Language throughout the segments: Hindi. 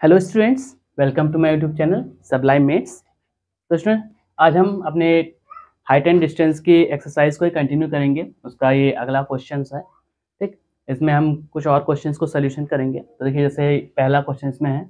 Hello students, welcome to my YouTube channel Sublime Mates. तो स्टूडेंट, आज हम अपने हाइट एंड डिस्टेंस की एक्सरसाइज को कंटिन्यू करेंगे। उसका ये अगला क्वेश्चन है। ठीक, इसमें हम कुछ और क्वेश्चंस को सोल्यूशन करेंगे। तो देखिए, जैसे पहला क्वेश्चन इसमें है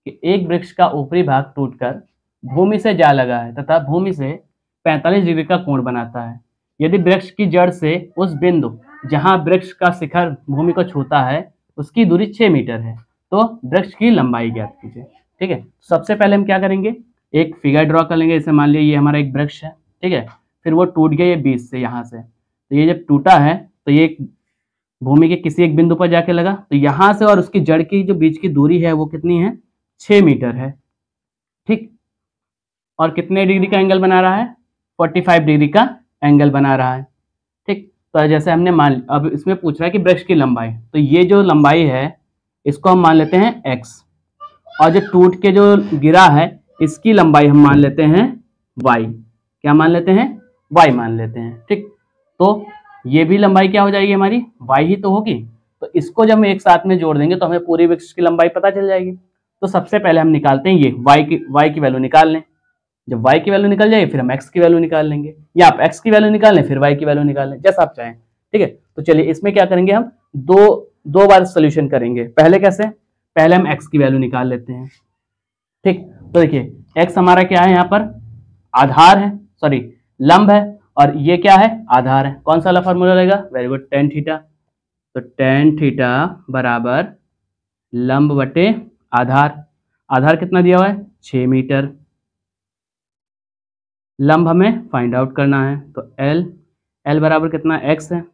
कि एक वृक्ष का ऊपरी भाग टूटकर भूमि से जा लगा है तथा भूमि से 45 डिग्री का कोण बनाता है। यदि वृक्ष की जड़ से उस बिंदु जहाँ वृक्ष का शिखर भूमि को छूता है उसकी दूरी 6 मीटर है, तो वृक्ष की लंबाई ज्ञात कीजिए। ठीक है, सबसे पहले हम क्या करेंगे, एक फिगर ड्रॉ कर लेंगे। जैसे मान लिया ये हमारा एक वृक्ष है, ठीक है, फिर वो टूट गया ये बीच से, यहाँ से। तो ये जब टूटा है तो ये भूमि के किसी एक बिंदु पर जाके लगा, तो यहाँ से और उसकी जड़ की जो बीच की दूरी है वो कितनी है, 6 मीटर है। ठीक, और कितने डिग्री का एंगल बना रहा है, 45 डिग्री का एंगल बना रहा है। ठीक, तो जैसे हमने मान, अब इसमें पूछ रहा है कि वृक्ष की लंबाई, तो ये जो लंबाई है इसको हम मान लेते हैं x, और जो टूट के जो गिरा है इसकी लंबाई हम मान लेते हैं y। क्या मान लेते हैं, y मान लेते हैं। ठीक, तो ये भी लंबाई क्या हो जाएगी हमारी, y ही तो होगी। तो इसको जब हम एक साथ में जोड़ देंगे तो हमें पूरी वृक्ष की लंबाई पता चल जाएगी। तो सबसे पहले हम निकालते हैं ये y की वैल्यू निकाल लें। जब y की वैल्यू निकल जाएगी फिर हम x की वैल्यू निकाल लेंगे, या आप x की वैल्यू निकाल लें फिर y की वैल्यू निकाल लें, जैसा आप चाहें। ठीक है, तो चलिए इसमें क्या करेंगे, हम दो बार सोल्यूशन करेंगे। पहले कैसे, पहले हम x की वैल्यू निकाल लेते हैं। ठीक, तो देखिए x हमारा क्या है, यहाँ पर आधार है, सॉरी लंब है, और ये क्या है, आधार है। कौन सा वाला फॉर्मूला रहेगा, वेरी गुड, टेन थीटा। तो टेन थीटा बराबर लंब बटे आधार। आधार कितना दिया हुआ है, 6 मीटर। लंब हमें फाइंड आउट करना है, तो L बराबर कितना, x है,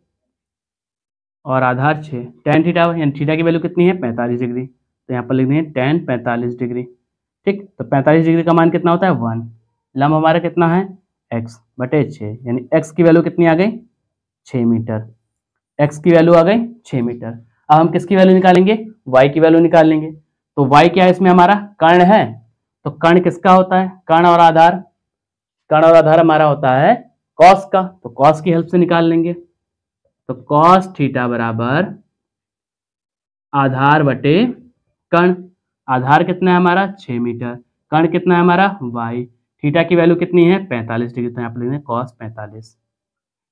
और आधार 6। टेन थीटा, यानी थीटा की वैल्यू कितनी है, 45 डिग्री। तो यहाँ पर लिख देंगे टेन 45 डिग्री। ठीक, तो 45 डिग्री का मान कितना होता है, 1। लंब हमारा कितना है, x बटे 6, यानी x की वैल्यू कितनी आ गई, 6 मीटर। x की वैल्यू आ गई 6 मीटर। अब हम किसकी वैल्यू निकालेंगे, y की वैल्यू निकाल लेंगे। तो y क्या है, इसमें हमारा कर्ण है। तो कर्ण किसका होता है, कर्ण और आधार, कर्ण और आधार हमारा होता है कॉस का। तो कॉस की हेल्प से निकाल लेंगे। तो कॉस थीटा बराबर आधार बटे कर्ण। आधार कितना है हमारा, 6 मीटर। कर्ण कितना है हमारा, y। थीटा की वैल्यू कितनी है, 45 डिग्री। तो यहाँ पर लिखेंगे कॉस 45।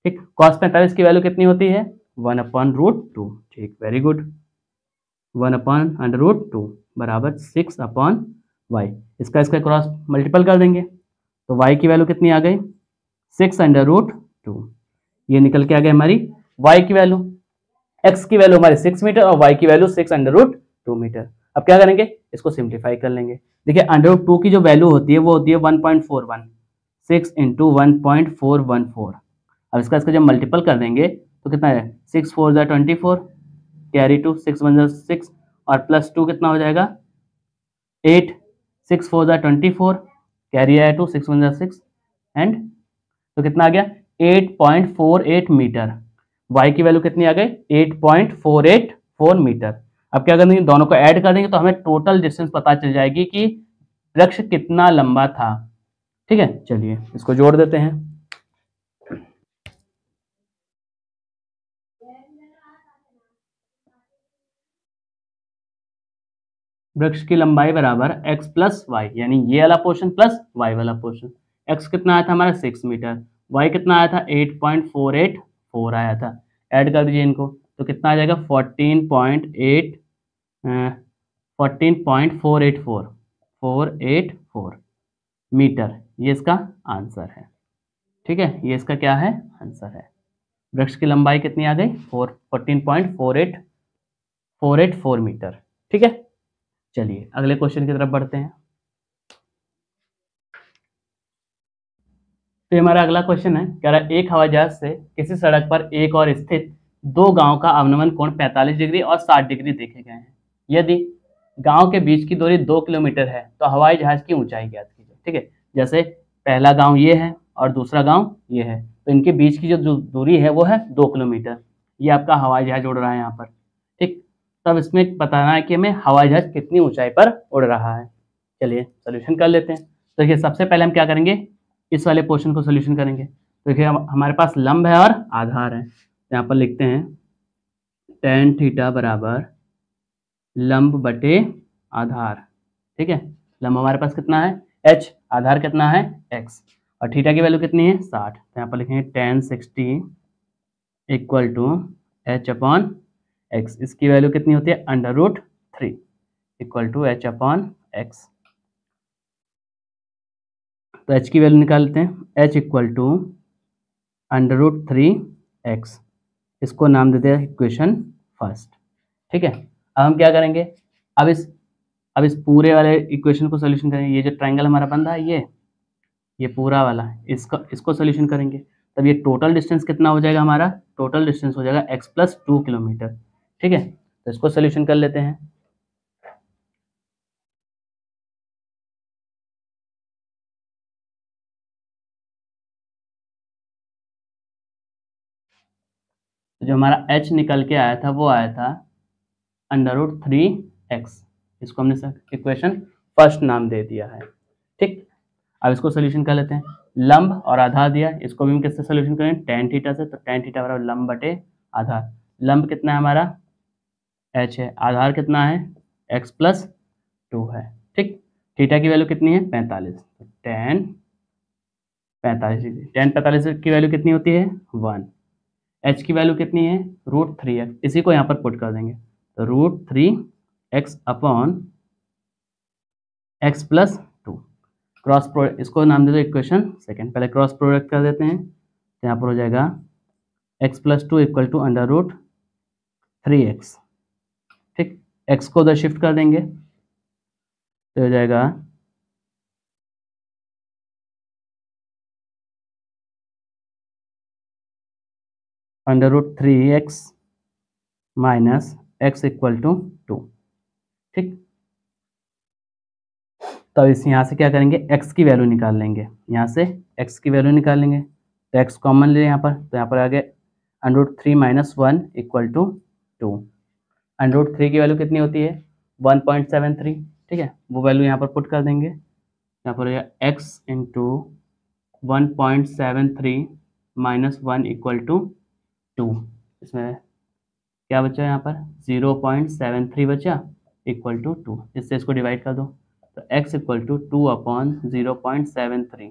ठीक, कॉस 45 की वैल्यू कितनी होती है, 1/√2। ठीक, वेरी गुड, 1/√2 बराबर 6/y। इसका क्रॉस मल्टीपल कर देंगे तो y की वैल्यू कितनी आ गई, 6√2। ये निकल के आ गई हमारी y की वैल्यू। x की वैल्यू हमारी 6 मीटर और y की वैल्यू 6√2 मीटर। अब क्या करेंगे, इसको सिंप्लीफाई कर लेंगे। देखिए √2 की जो वैल्यू होती है वो होती है 1.41, 6 × 1.414। अब इसका जब मल्टीपल कर देंगे तो कितना है, 6 4 = 24, कैरी 2, 6 1 = 6, और प्लस 2 कितना हो जाएगा, 8, 6 4 = 24, कैरी आया 2, 6 1 = 6, एंड तो कितना आ गया, 8.48 मीटर। y की वैल्यू कितनी आ गई, 8.484 मीटर। अब क्या करेंगे, दोनों को ऐड कर देंगे तो हमें टोटल डिस्टेंस पता चल जाएगी कि वृक्ष कितना लंबा था। ठीक है, चलिए इसको जोड़ देते हैं। वृक्ष की लंबाई बराबर x प्लस वाई, यानी ये वाला पोर्शन प्लस y वाला पोर्शन। x कितना आया था हमारा, 6 मीटर। y कितना आया था, 8.484 आया था। ऐड कर दीजिए इनको तो कितना आ जाएगा, 14.484 मीटर। ये इसका आंसर है। ठीक है, ये इसका क्या है, आंसर है। वृक्ष की लंबाई कितनी आ गई, 14.484 मीटर। ठीक है, चलिए अगले क्वेश्चन की तरफ बढ़ते हैं। तो हमारा अगला क्वेश्चन है, कह रहा है एक हवाई जहाज से किसी सड़क पर एक और स्थित दो गांव का अवनमन कोण 45 डिग्री और 60 डिग्री देखे गए हैं। यदि गांव के बीच की दूरी 2 किलोमीटर है तो हवाई जहाज की ऊंचाई ज्ञात कीजिए। ठीक है, जैसे पहला गांव ये है और दूसरा गांव ये है, तो इनके बीच की जो दूरी है वो है 2 किलोमीटर। ये आपका हवाई जहाज उड़ रहा है यहाँ पर। ठीक, तब इसमें बताना है कि हमें हवाई जहाज कितनी ऊंचाई पर उड़ रहा है। चलिए सोल्यूशन कर लेते हैं। तो देखिए सबसे पहले हम क्या करेंगे, इस वाले पोर्शन को सोल्यूशन करेंगे। तो देखिए हमारे पास लंब है और आधार है, यहाँ पर लिखते हैं टेन थीटा बराबर लंब बटे आधार। ठीक है। लंब हमारे पास कितना है h, आधार कितना है x, और थीटा की वैल्यू कितनी है 60। तो यहाँ पर लिखेंगे tan 60 equal to h upon x। इसकी वैल्यू कितनी होती है √3 equal to h upon x। तो h की वैल्यू निकाल लेते हैं, h इक्वल टू √3x। इसको नाम देते हैं इक्वेशन फर्स्ट। ठीक है। अब हम क्या करेंगे, अब इस पूरे वाले इक्वेशन को सोल्यूशन करेंगे। ये जो ट्रायंगल हमारा बन रहा है ये पूरा वाला, इसको सोल्यूशन करेंगे। तब ये टोटल डिस्टेंस कितना हो जाएगा, हमारा टोटल डिस्टेंस हो जाएगा x + 2 किलोमीटर। ठीक है। तो इसको सोल्यूशन कर लेते हैं। तो जो हमारा h निकल के आया था वो आया था √3x। इसको हमने इक्वेशन फर्स्ट नाम दे दिया है। ठीक। अब इसको सोल्यूशन कर लेते हैं। लंब और आधार दिया, इसको भी हम किससे सोल्यूशन करें, tan थीटा से। तो tan थीटा बराबर लंब बटे आधार। लंब कितना है हमारा h है, आधार कितना है x + 2 है। ठीक। थीटा की वैल्यू कितनी है 45। तो tan 45 की वैल्यू कितनी होती है 1। h की वैल्यू कितनी है √3x। इसी को यहाँ पर पुट कर देंगे। तो √3x upon x + 2। Cross product, इसको नाम दे दो इक्वेशन सेकंड। पहले क्रॉस प्रोडक्ट कर देते हैं। तो यहाँ पर हो जाएगा x + 2 इक्वल टू √3x। ठीक। x को उधर शिफ्ट कर देंगे तो हो जाएगा √3x minus x equal to 2। ठीक। तो इस यहाँ से क्या करेंगे, x की वैल्यू निकाल लेंगे। यहाँ से x की वैल्यू निकाल लेंगे तो x कॉमन ले यहाँ पर। तो यहाँ पर आ गया √3 - 1 इक्वल टू 2। √3 की वैल्यू कितनी होती है 1.73। ठीक है। वो वैल्यू यहाँ पर पुट कर देंगे। यहाँ पर हो जाएगा x इंटू 1.73 - 1 इक्वल टू 2। इसमें क्या बचा यहाँ पर 0.73 बचा इक्वल टू 2। इससे इसको डिवाइड कर दो। तो x इक्वल टू 2 अपॉन 0.73